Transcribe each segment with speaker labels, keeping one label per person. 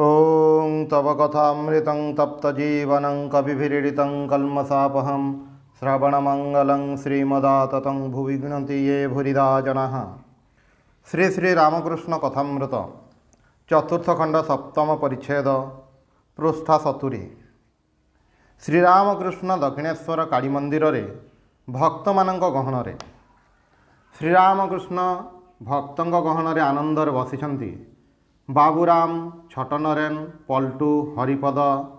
Speaker 1: ॐ तव कथामृतं तप्तजीवनं कविभिरीडितं कल्मषापहं श्रवणमङ्गलं श्रीमदाततं भुवि गृह्णन्ति ये भूरिदा जनाः। श्री श्री रामकृष्ण कथामृत चतुर्थ खंड सप्तम परिच्छेद पृष्ठ 70। श्रीरामकृष्ण दक्षिणेश्वर काली मंदिर रे भक्त मानक गहन रे। श्रीरामकृष्ण भक्तों गहन रे आनंदर बसिछंती। बाबूराम, छटनरेन, पल्टू, हरिपद,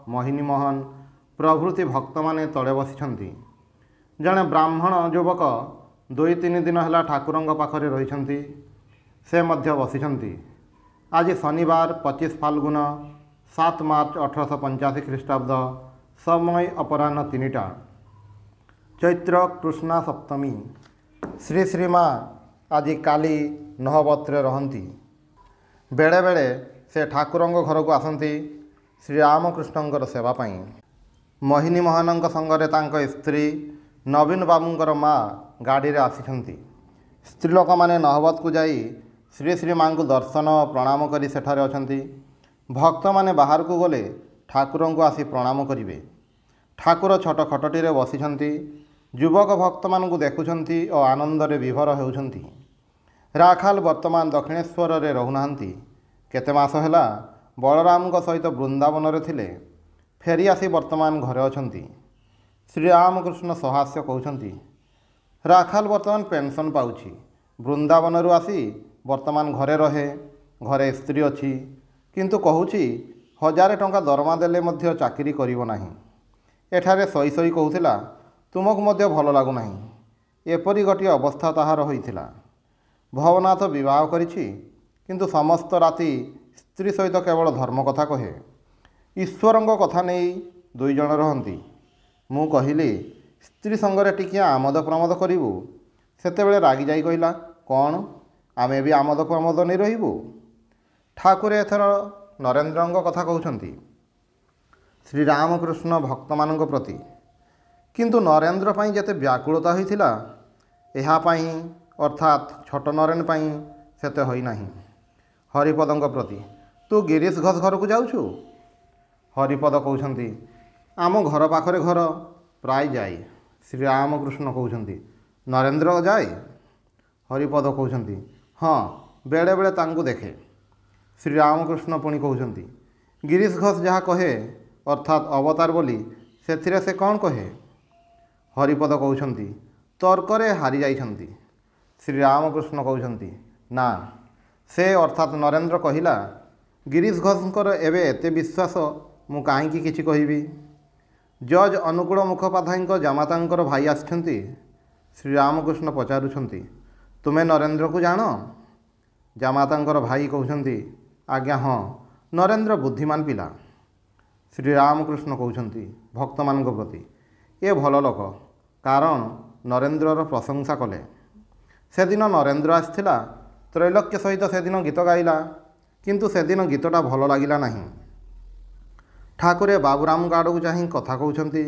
Speaker 1: मोहिनी मोहन प्रभृति भक्त माने तले बसिछंती। जड़े ब्राह्मण युवक 2-3 दिन है ठाकुरंग पाखरे रहिछंती, से मध्य बसिछंती। आज शनिवार 25 फाल्गुन 7 मार्च 1885 ख्रीष्टाब्द, समय अपराह्न 3टा, चैत्र कृष्णा सप्तमी। श्री श्रीमा आज काली नहबत्रे रहंती। बेले बेले से ठाकुरंग घर को आसती श्रीरामकृष्णंकर सेवा पाई। मोहिनी मोहन संगरे तांको स्त्री नवीन बाबूंकर माँ गाड़ी रे आसिछंती। स्त्री लोक माने नहबत को जाई श्री श्री माँ को दर्शन प्रणाम करी सेठारे अछंती। भक्त माने बाहर को गले ठाकुरंग को आसी प्रणाम करिवे। ठाकुर छोट खटटी रे बसिछंती। युवक भक्त मान को देखुछंती और आनंद रे विभोर हेउछंती। राखाल वर्तमान दक्षिणेश्वर रे रहुनाहांती। केते मास हैला बलराम को सहित वृंदावन रे थिले, फेरी आसी वर्तमान घरे अछंती। श्रीरामकृष्ण सहास्य कहउछंती, राखाल वर्तमान पेंशन पाउछि, वृंदावन रु आसी वर्तमान घरे रहे। घरे स्त्री अछि, किंतु कहूछि 1000 टंका दरमा देले मध्य चाकरी करिवो नाही। एठारे सई सई कहूथिला, तुमको मध्य भल लागु नाही। एपरि गोटे अवस्था ताहार होइथिला। भवनाथ विवाह करिछि, किंतु समस्त राति स्त्री सहित केवल धर्म कथा कहे। ईश्वरंग कथा नहीं 2 जण रहंती। मु कहिली स्त्री संगरे टिकिया आमोद प्रमोद करिवु। सेतेबेले रागी जाई कहिला, कौन आमे भी आमोद प्रमोद नहीं रहिबु। ठाकुर एथर नरेंद्रंग कथा कहउछंती श्रीरामकृष्ण भक्त मानक प्रति। किंतु नरेंद्र पाई जेते व्याकुलता होइथिला, एहा पाई अर्थात छोट नरेन पाई सेते होई नाही। हरिपदंक प्रति, तू गिरीश घोष घर को जाउछु? हरिपद कहउछंती, आम घर पाखरे घर, प्राय जाए। श्रीरामकृष्ण कहउछंती, नरेंद्र जाए? हरिपद कहउछंती, हाँ, बेले बेले तांकु देखे। श्रीरामकृष्ण पुणी कहउछंती, गिरीश घोष जहाँ कहे अर्थात अवतार बोली, सेथिरे से कौन कहे? हरिपद कहउछंती, तर्करे हारी जाइछंती। श्रीरामकृष्ण कहउछंती, ना, से अर्थात नरेंद्र कहिला, गिरीश घोषंकर एवं एते विश्वास मु काहींकि किछि कहिबी। जज अनुकूल मुखोपाध्याय जामातांकर भाई आछंती। श्रीरामकृष्ण पचारुछंती, तुमे नरेंद्र को जान? जामातांकर भाई कहउछंती, आज्ञा हाँ, नरेंद्र बुद्धिमान पिला। श्रीरामकृष्ण कहउछंती भक्त मानक प्रति, ए भल लोक, कारण नरेंद्रर प्रशंसा कले। से दिन नरेंद्र आसथिला, त्रैलोक्य सहित से दिन गीत गाइला, किंतु से दिन गीतटा भल लागिला नाही। ठाकुरे बाबूराम आड़ को चाही कथा कहउछंती।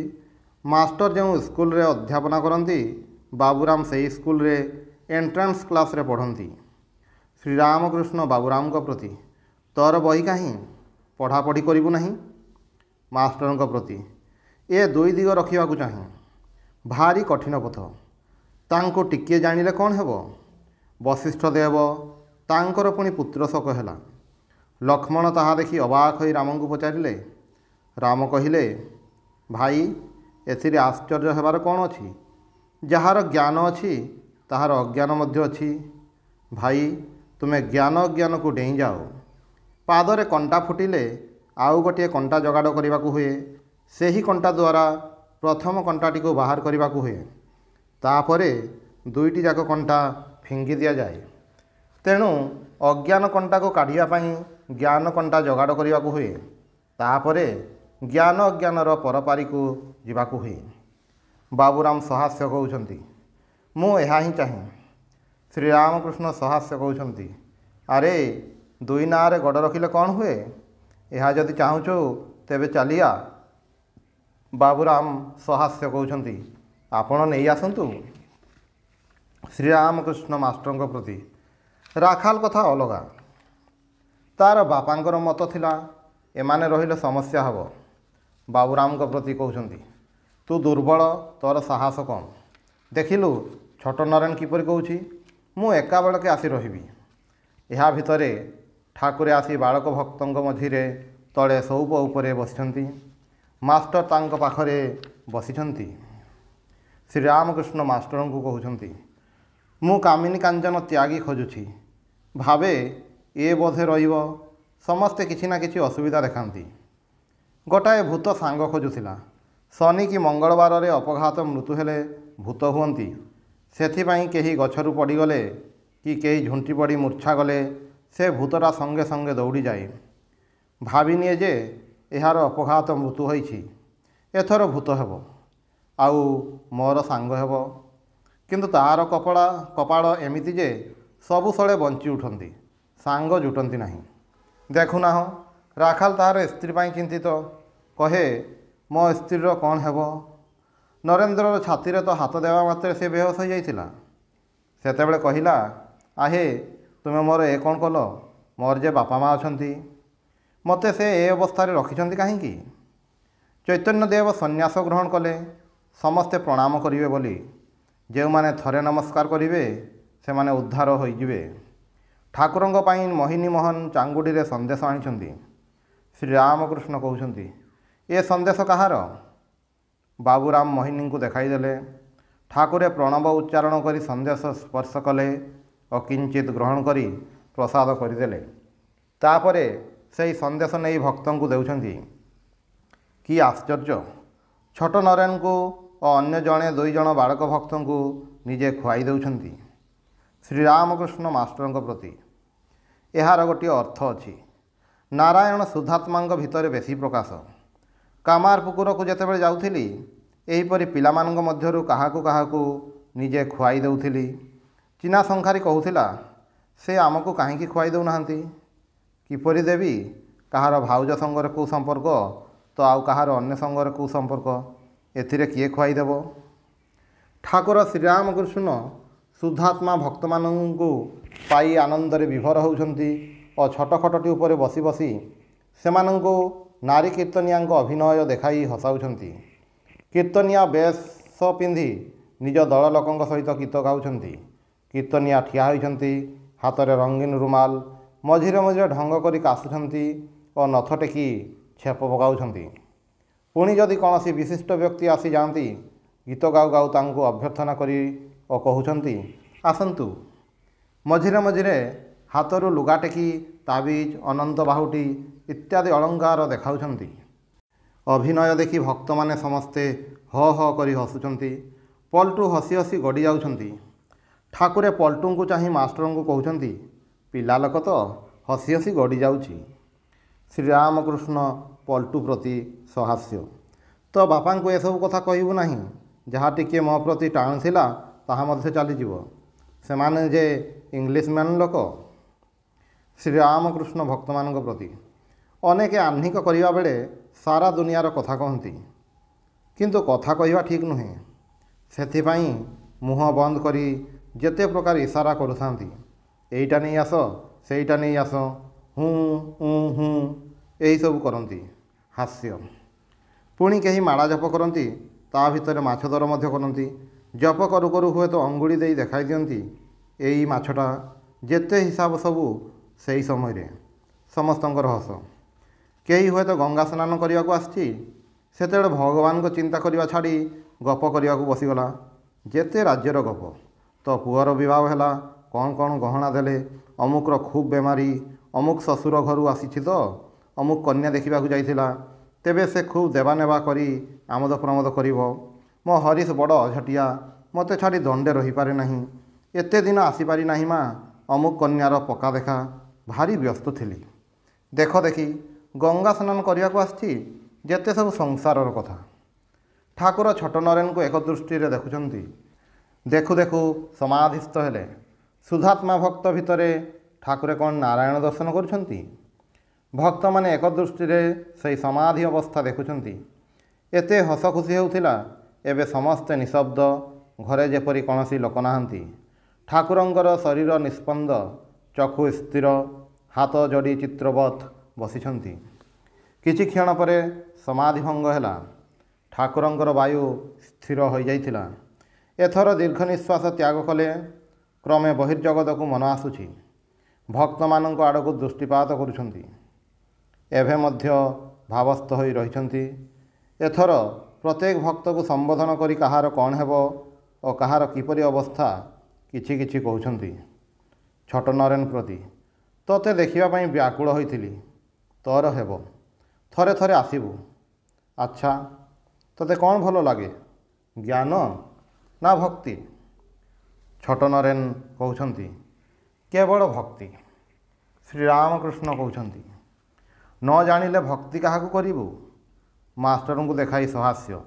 Speaker 1: मास्टर जो स्कूल रे अध्यापना करती, बाबूराम से स्कूल रे एंट्रांस क्लास रे पढ़ती। श्रीरामकृष्ण बाबूराम को प्रति, तोर बही कहीं पढ़ापढ़ी करिबु नाही। मास्टर को प्रति, ए 2 दिग रखिबा को चाही, भारी कठिन पथ, तांको टिके जानिले कौन हेबो। वशिष्ठ देव तांकर पुणी पुत्र शोक हैला। लक्ष्मण ताहा देखि अबाक होई राम को पचारिले। राम कहिले, भाई एथिरे आश्चर्य हेबार कौन अछि? जहार ज्ञान अछि ताहार अज्ञान मध्य अछि। भाई तुमे ज्ञान अज्ञान को डेई जाओ। पादरे कंटा फुटिले आउ गोटे कंटा जगाड़ करने को हुए। सेही कंटा द्वारा प्रथम कंटाटी को बाहर करने को हुए। तापरे 2टी जाक कंटा फिंगी दिया जाए। तेणु अज्ञान कंटा को काढ़िया पाई ज्ञान कंटा जगाड़ करने को हुए। तापरे ज्ञान अज्ञानर परपारी को जीवा को हुए। बाबूराम सहास्य कहउछंती, मु एहा ही चाहे। श्रीरामकृष्ण सहास्य कहउछंती, अरे 2 नारे गड़ रखिले कौन हुए? एहा जदि चाहुचो तेबे चलिया। बाबूराम सहास्य कहउछंती, आपण नहीं आसतु। श्रीरामकृष्ण मास्टर प्रति, राखाल कथा अलगा। तार बापांकर मत थिला एमाने रहिले समस्या हब। बाबूराम प्रति कहते तू दुर्बल तोर साहस कम। देखिलु छोट नरेन किपर कहूँ मु एका बेलके आसी रही। या भितरे ठाकुरे आसी बालक भक्तों मझिरे तले सौप उपरे बसिछंती। मास्टर तांको पाखरे बसिछंती। श्रीरामकृष्ण मास्टर को कहते मु कामिनी कांचन त्यागी खोजुछि। भावे ए बोधे रहिब समस्ते किछि ना किछि असुविधा देखांती। गोटाए भूत सांग खोजुथिला। शनि कि मंगलवार रे अपघात मृत्यु हेले भूत हुअंती। सेथिपाई केही गछरु पड़ीगले कि केही झुंटी पड़ी मूर्छा गले से भूतटा संगे संगे दौड़ी जाए। भाविनिए जे एहार अपघात मृत्यु होइछि एथर भूत हेब आउ मोर सांग हेब। किंतु तार कपाळ एमिति जे सबु सळे बंची उठंती सांग जुटंती नाही। देखुना हो राखाल तार स्त्री पाई चिंतित कहे मो स्त्रीर कौन हेब। नरेंद्र छाती तो हाथ देवा मात्रे से बेहोश हो जाइथिला। सेतेबेले कहिला आहे तुमे मोर ए कौन कल मोर जे बापा माँ अछंती मते से ए अवस्था रखिछंती काहींकी। चैतन्यदेव सन्यास ग्रहण कले समस्ते प्रणाम करिवे बोली जे माने थरे नमस्कार करिवे से माने उद्धार होइजिवे। ठाकुरंग पाई मोहिनी मोहन चांगुडी रे संदेश आनिछंती। श्रीरामकृष्ण कहउछंती ए संदेश कहार। बाबूराम मोहिनी को देखाई देले। ठाकुरे प्रणव उच्चारण करी संदेश स्पर्श कले और किंचित ग्रहण करी प्रसाद करदेले। तापरे सेही संदेश नहीं भक्तों को देउछंती। कि आश्चर्य छोट नरेन को और अन्य जड़े दुई जन बालक भक्तों को निजे खुआई देउछंती। श्रीरामकृष्ण मास्टर प्रति यार गोटे अर्थ अच्छी। नारायण शुद्धात्मा भितर बेसी प्रकाश। कामार पुकुर को जेतेबेले जाउथिली एहीपरि पिलामानंग मध्यरु काहाकु काहाकु निजे खुआई देउथिली। चिना संखारी कहूथिला से आमको काहींकी खुआई देउनाहांती। किपरि देवी कहार भाउज संगरे कु संपर्क तो आउ कहार अन्य संगरे कु संपर्क एथिरे किए खुआई देव। ठाकुर श्रीरामकृष्ण शुद्धात्मा भक्त मानू पाई आनंदरे विभोर होउछंती और छोट खटटी उपरे बसी बसी सेमानंको नारी कीर्तनिया अभिनय देखाई हसाउछंती। कीर्तनिया बेश पिंधि निज दल लोकों सहित गीत गाउछंती। कीर्तनिया ठिया होइछंती हाथ में रंगीन रुमाल मझिरे मझिरे ढंग करी कासुछंती और नथ टेकी छेप पकाउछंती। पुणी जदि कौनसी विशिष्ट व्यक्ति आसी जाती गीत गाऊ गाऊ तांको अभ्यर्थना करी और कहउछंती आसंतु। मझिरे मझिरे हाथरू लुगा टेकी ताबीज अनंत बाहुटी इत्यादि अलंकार देखाउछंती। अभिनय देखि भक्त माने समस्ते ह ह करी हसुछंती। पलटू हसी हसी गड़ी जाउछंती। ठाकुरे पलटू को चाही मास्टर को कहउछंती पिला लोक तो हसी हसी गड़ी जाउछि। श्रीरामकृष्ण पलटू प्रति सहास्य तो बापा को एसबू कथा कहबू नाही। जहाँ टिके मो प्रति टाण थिला ताहा मध्य चलीजिव। सेमाने जे इंग्लिश मैन लोक। श्रीरामकृष्ण भक्त मान प्रति अनेके आह्निक करिया बेले सारा दुनियार कथा कहती किंतु कथा कहवा ठीक नुहे। सेथिपाई मुह बंद करी जेते प्रकार इशारा करुथांती एईटा नहीं आस सेईटा नहीं आस हूँ हूँ यही सब करती। हास्य पुणी कहीं माड़ा जप करती ता भितर माछ दर मध्य करती। जप करू करू हुए तो अंगुड़ी दे देखाई दियंती एई माछटा जेते हिसाब सबू से ही समय समस्तंकर हस। कई हुए तो गंगा स्नान करने को आसी सेतेबेले भगवान को चिंता करने छाड़ी गप करने को बसीगला। जेते राज्यर गप तो पुअर विवाह है कौन कौन गहना देले अमुकर खूब बेमारी अमुक ससुर घर आसी तो अमुक कन्या देखा जाइथिला तेबे से खूब देवा नेबा करी आमोद प्रमोद करिवो। मो हरीश बड़ अझटिया मते छाड़ी दंडे रही पारे नहीं। एते दिन आसीपारी नहीं माँ अमुक कन्यार पक्का देखा भारी व्यस्त थिली। देख देखी गंगा स्नान करने को आसी जेते सब संसारर कथा। ठाकुर छोट नरेन को एक दृष्टि देखुंट देखु देखु समाधिस्थ हेले। शुद्धात्मा भक्त भितरे ठाकुरे कौन नारायण दर्शन करुछंती। भक्त माने एक दृष्टि से समाधि अवस्था देखुंट। एते हस खुशी होउथिला एबे समस्ते निशब्द घरे जेपरी कौनसी लोक नाहांती। ठाकुरंकर शरीर निस्पंद चक्षु स्थिर हाथ जोड़ी चित्रवत बसिछंती। କିଛି କ୍ଷଣ ପରେ ସମାଧି ଭଙ୍ଗ ହେଲା। ଠାକୁରଙ୍କର ବାୟୁ ସ୍ଥିର ହୋଇଯାଇଥିଲା। ଏଥର ଦୀର୍ଘ ନିଶ୍ୱାସ ତ୍ୟାଗ କଲେ। କ୍ରମେ ବହିର୍ଜଗତକୁ ମନ ଆସୁଛି। ଭକ୍ତମାନଙ୍କ ଆଡ଼କୁ ଦୃଷ୍ଟିପାତ କରୁଛନ୍ତି। ଏବେ ମଧ୍ୟ ଭାବସ୍ଥ ହୋଇ ରହିଛନ୍ତି। ଏଥର ପ୍ରତ୍ୟେକ ଭକ୍ତକୁ ସମ୍ବୋଧନ କରି କାହାର କ'ଣ ହେବ ଓ କାହାର କିପରି ଅବସ୍ଥା କିଛି କିଛି କହୁଛନ୍ତି। ଛୋଟ ନରେନ ପ୍ରତି, ତୋତେ ଦେଖିବା ପାଇଁ ବ୍ୟାକୁଳ ହୋଇଥିଲି। ତୋର ହେବ, ଥରେ ଥରେ ଆସିବୁ। ଆଚ୍ଛା, ତୋତେ କ'ଣ ଭଲ ଲାଗେ, ଜ୍ଞାନ ନା ଭକ୍ତି? ଛୋଟ ନରେନ କହୁଛନ୍ତି, କେବଳ ଭକ୍ତି। ଶ୍ରୀରାମକୃଷ୍ଣ କହୁଛନ୍ତି, ନ ଜାଣିଲେ ଭକ୍ତି କାହାକୁ କରିବୁ? ମାଷ୍ଟରଙ୍କୁ ଦେଖାଇ ସହାସ୍ୟ,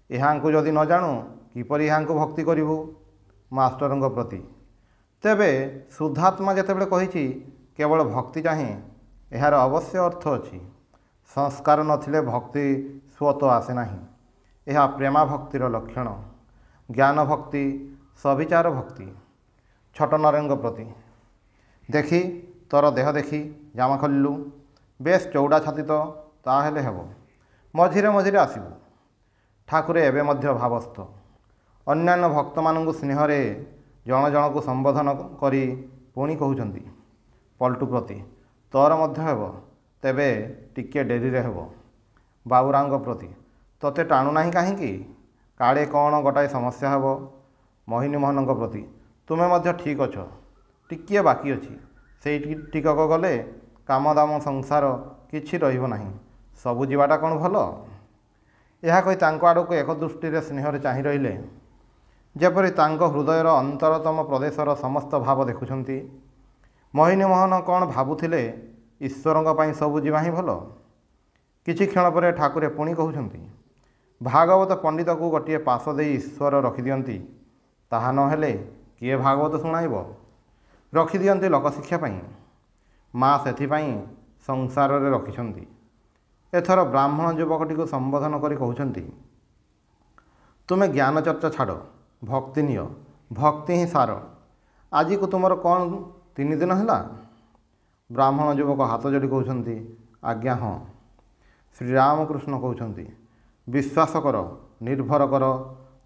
Speaker 1: ଏହାଙ୍କୁ ଯଦି ନ ଜାଣୁ କିପରି ଏହାଙ୍କୁ ଭକ୍ତି କରିବୁ? ମାଷ୍ଟରଙ୍କ ପ୍ରତି, ତେବେ ଶୁଦ୍ଧାତ୍ମା ଯେତେବେଳେ କହିଛି କେବଳ ଭକ୍ତି ଚାହେଁ, ଏହାର ଅବଶ୍ୟ ଅର୍ଥ ଅଛି। ସଂସ୍କାର ନଥିଲେ ଭକ୍ତି ସ୍ୱତଃ ଆସେ ନାହିଁ। ଏହା ପ୍ରେମା ଭକ୍ତିର ଲକ୍ଷଣ। ଜ୍ଞାନ ଭକ୍ତି, ସବିଚାର ଭକ୍ତି। ଛୋଟ ନରେନଙ୍କ ପ୍ରତି, ଦେଖି ତୋର ଦେହ ଦେଖି ଜାମା ଖୋଲିଲୁ। ବେଶ ଚଉଡ଼ା ଛାତି ତ, ତାହେଲେ ହେବ। ମଝିରେ ମଝିରେ ଆସିବୁ। ଠାକୁରେ ଏବେ ମଧ୍ୟ ଭାବସ୍ଥ। ଅନ୍ୟାନ୍ୟ ଭକ୍ତମାନଙ୍କୁ ସ୍ନେହରେ ଜଣ ଜଣକୁ ସମ୍ବୋଧନ କରି ପୁଣି କହୁଛନ୍ତି। ପଲ୍ଟୁ ପ୍ରତି, ତୋର ମଧ୍ୟ ହେବ, ତେବେ ଟିକିଏ ଡେରିରେ ହେବ। ବାବୁରାଙ୍କ ପ୍ରତି, ତୋତେ ଟାଣୁନାହିଁ କାହିଁକି? କାଳେ କ'ଣ ଗୋଟାଏ ସମସ୍ୟା ହେବ। ମୋହିନୀ ମୋହନଙ୍କ ପ୍ରତି, ତୁମେ ମଧ୍ୟ ଠିକ୍ ଅଛ, ଟିକିଏ ବାକି ଅଛି। ସେଇଠି ଟିକକ ଗଲେ କାମଦାମ ସଂସାର କିଛି ରହିବ ନାହିଁ। ସବୁ ଯିବାଟା କ'ଣ ଭଲ? ଏହା କହି ତାଙ୍କ ଆଡ଼କୁ ଏକ ଦୃଷ୍ଟିରେ ସ୍ନେହରେ ଚାହିଁ ରହିଲେ, ଯେପରି ତାଙ୍କ ହୃଦୟର ଅନ୍ତରତମ ପ୍ରଦେଶର ସମସ୍ତ ଭାବ ଦେଖୁଛନ୍ତି। ମୋହିନୀ ମୋହନ କ'ଣ ଭାବୁଥିଲେ, ଈଶ୍ୱରଙ୍କ ପାଇଁ ସବୁ ଯିବା ହିଁ ଭଲ? କିଛି କ୍ଷଣ ପରେ ଠାକୁରେ ପୁଣି କହୁଛନ୍ତି, ଭାଗବତ ପଣ୍ଡିତକୁ ଗୋଟିଏ ପାଶ ଦେଇ ଈଶ୍ୱର ରଖିଦିଅନ୍ତି। ତାହା ନହେଲେ କିଏ ଭାଗବତ ଶୁଣାଇବ? ରଖିଦିଅନ୍ତି ଲୋକଶିକ୍ଷା ପାଇଁ। ମା ସେଥିପାଇଁ ସଂସାରରେ ରଖିଛନ୍ତି। ଏଥର ବ୍ରାହ୍ମଣ ଯୁବକଟିକୁ ସମ୍ବୋଧନ କରି କହୁଛନ୍ତି, ତୁମେ ଜ୍ଞାନ ଚର୍ଚ୍ଚା ଛାଡ଼, ଭକ୍ତି ନିଅ। ଭକ୍ତି ହିଁ ସାର। ଆଜିକୁ ତୁମର କ'ଣ 3 ଦିନ ହେଲା? ବ୍ରାହ୍ମଣ ଯୁବକ ହାତ ଯୋଡ଼ି କହୁଛନ୍ତି, ଆଜ୍ଞା ହଁ। ଶ୍ରୀରାମକୃଷ୍ଣ କହୁଛନ୍ତି, ବିଶ୍ୱାସ କର, ନିର୍ଭର କର,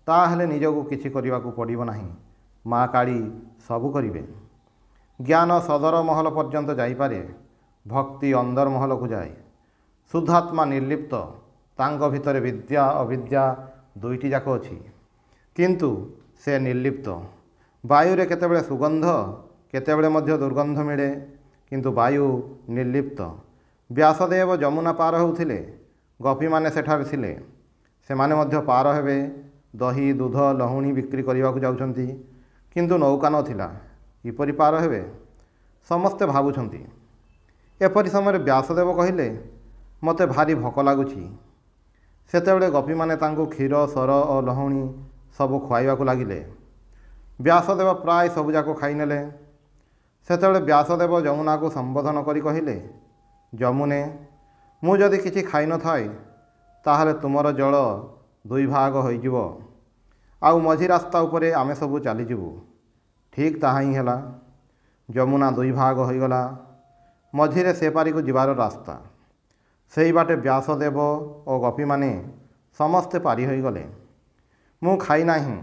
Speaker 1: ତାହେଲେ ନିଜକୁ କିଛି କରିବାକୁ ପଡ଼ିବ ନାହିଁ। ମା କାଳୀ ସବୁ କରିବେ। ଜ୍ଞାନ ସଦର ମହଲ ପର୍ଯ୍ୟନ୍ତ ଯାଇପାରେ, ଭକ୍ତି ଅନ୍ଦର ମହଲକୁ ଯାଏ। ଶୁଦ୍ଧାତ୍ମା ନିର୍ଲିପ୍ତ, ତାଙ୍କ ଭିତରେ ବିଦ୍ୟା ଅବିଦ୍ୟା ଦୁଇଟି ଯାକ ଅଛି, କିନ୍ତୁ ସେ ନିର୍ଲିପ୍ତ। ବାୟୁରେ କେତେବେଳେ ସୁଗନ୍ଧ, କେତେବେଳେ ମଧ୍ୟ ଦୁର୍ଗନ୍ଧ ମିଳେ, କିନ୍ତୁ ବାୟୁ ନିର୍ଲିପ୍ତ। ବ୍ୟାସଦେବ ଯମୁନା ପାର ହେଉଥିଲେ, ଗୋପୀମାନେ ସେଠାରେ ଥିଲେ। ସେମାନେ ମଧ୍ୟ ପାର ହେବେ। ଦହି ଦୁଧ ଲହୁଣୀ ବିକ୍ରି କରିବାକୁ ଯାଉଛନ୍ତି, କିନ୍ତୁ ନୌକା ନଥିଲା, କିପରି ପାର ହେବେ? ସମସ୍ତେ ଭାବୁଛନ୍ତି। ଏପରି ସମୟରେ ବ୍ୟାସଦେବ କହିଲେ, ମୋତେ ଭାରି ଭୋକ ଲାଗୁଛି। ସେତେବେଳେ ଗୋପୀମାନେ ତାଙ୍କୁ କ୍ଷୀର ସର ଓ ଲହୁଣୀ ସବୁ ଖୁଆଇବାକୁ ଲାଗିଲେ। ବ୍ୟାସଦେବ ପ୍ରାୟ ସବୁଯାକ ଖାଇନେଲେ। ସେତେବେଳେ ବ୍ୟାସଦେବ ଯମୁନାକୁ ସମ୍ବୋଧନ କରି କହିଲେ, ଯମୁନେ, ମୁଁ ଯଦି କିଛି ଖାଇନଥାଏ, ତାହେଲେ ତୁମର ଜଳ 2 ଭାଗ ହୋଇଯିବ, ଆଉ ମଝି ରାସ୍ତା ଉପରେ ଆମେ ସବୁ ଚାଲିଯିବୁ। ଠିକ୍ ତାହା ହିଁ ହେଲା। ଯମୁନା 2 ଭାଗ ହୋଇଗଲା। ମଝିରେ ସେପାରିକୁ ଯିବାର ରାସ୍ତା। ସେହି ବାଟେ ବ୍ୟାସଦେବ ଓ ଗୋପୀମାନେ ସମସ୍ତେ ପାରି ହୋଇଗଲେ। ମୁଁ ଖାଇନାହିଁ,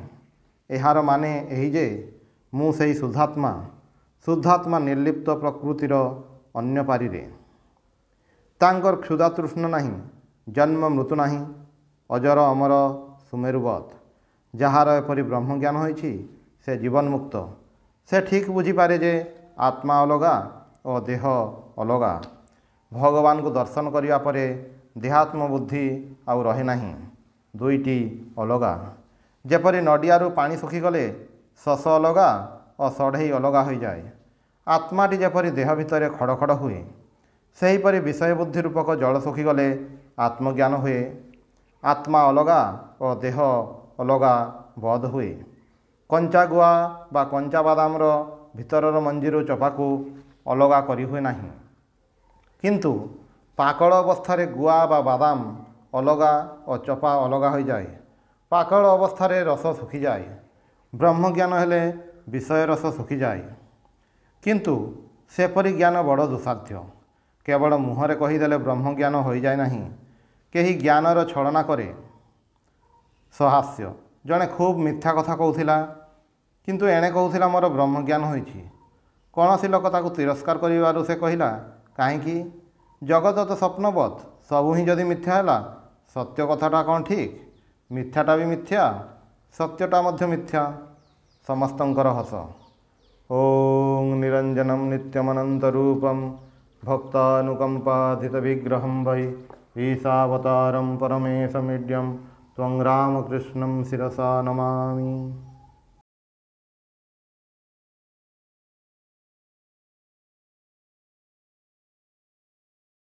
Speaker 1: ଏହାର ମାନେ ଏହି ଯେ ମୁଁ ସେହି ଶୁଦ୍ଧାତ୍ମା ନିର୍ଲିପ୍ତ ପ୍ରକୃତିର ଅନ୍ୟ ପାରିରେ। ତାଙ୍କର କ୍ଷୁଧା ତୃଷ୍ଣ ନାହିଁ, ଜନ୍ମ ମୃତ୍ୟୁ ନାହିଁ, ଅଜର ଅମର ସୁମେରୁବତ୍। ଯାହାର ଏପରି ବ୍ରହ୍ମଜ୍ଞାନ ହୋଇଛି, ସେ ଜୀବନ୍ମୁକ୍ତ। ସେ ଠିକ୍ ବୁଝିପାରେ ଯେ ଆତ୍ମା ଅଲଗା ଓ ଦେହ ଅଲଗା। ଭଗବାନଙ୍କୁ ଦର୍ଶନ କରିବା ପରେ ଦେହାତ୍ମ ବୁଦ୍ଧି ଆଉ ରହେ ନାହିଁ। ଦୁଇଟି ଅଲଗା। ଯେପରି ନଡ଼ିଆରୁ ପାଣି ଶୁଖିଗଲେ ଶସ ଅଲଗା ଓ ସଢ଼େଇ ଅଲଗା ହୋଇଯାଏ। ଆତ୍ମାଟି ଯେପରି ଦେହ ଭିତରେ ଖଡ଼ ଖଡ଼ ହୁଏ, ସେହିପରି ବିଷୟ ବୁଦ୍ଧି ରୂପକ ଜଳ ଶୁଖିଗଲେ ଆତ୍ମଜ୍ଞାନ ହୁଏ। ଆତ୍ମା ଅଲଗା ଓ ଦେହ ଅଲଗା ବୋଧ ହୁଏ। କଞ୍ଚା ଗୁଆ ବା କଞ୍ଚା ବାଦାମର ଭିତରର ମଞ୍ଜିରୁ ଚୋପାକୁ ଅଲଗା କରିହୁଏ ନାହିଁ, କିନ୍ତୁ ପାକଳ ଅବସ୍ଥାରେ ଗୁଆ ବା ବାଦାମ ଅଲଗା ଓ ଚୋପା ଅଲଗା ହୋଇଯାଏ। ପାକଳ ଅବସ୍ଥାରେ ରସ ଶୁଖିଯାଏ। ବ୍ରହ୍ମଜ୍ଞାନ ହେଲେ ବିଷୟ ରସ ଶୁଖିଯାଏ। କିନ୍ତୁ ସେପରି ଜ୍ଞାନ ବଡ଼ ଦୁଃସାଧ୍ୟ। केवल मुहरे कहीदेले ब्रह्मज्ञान हो जाए नहीं, केही ज्ञानर छलना करे। सहास्य जड़े खूब मिथ्या कथा कहूला किंतु एणे कहूला मोर ब्रह्मज्ञान होइछि। कौन लोक ताकू तिरस्कार करिवारु से कहिला काहींकि जगत तो स्वप्नवत, सबू ही जदि मिथ्या है सत्य कथाटा कौन ठीक? मिथ्याटा भी मिथ्या, सत्यटा मध्य मिथ्या। समस्तंकर हस। ओं निरंजनम नित्यमनंतरूपम भक्तानुकंपाधित विग्रहं वै ईशावतारं परमेशमीड्यं त्वं रामकृष्णं शिरसा नमामि।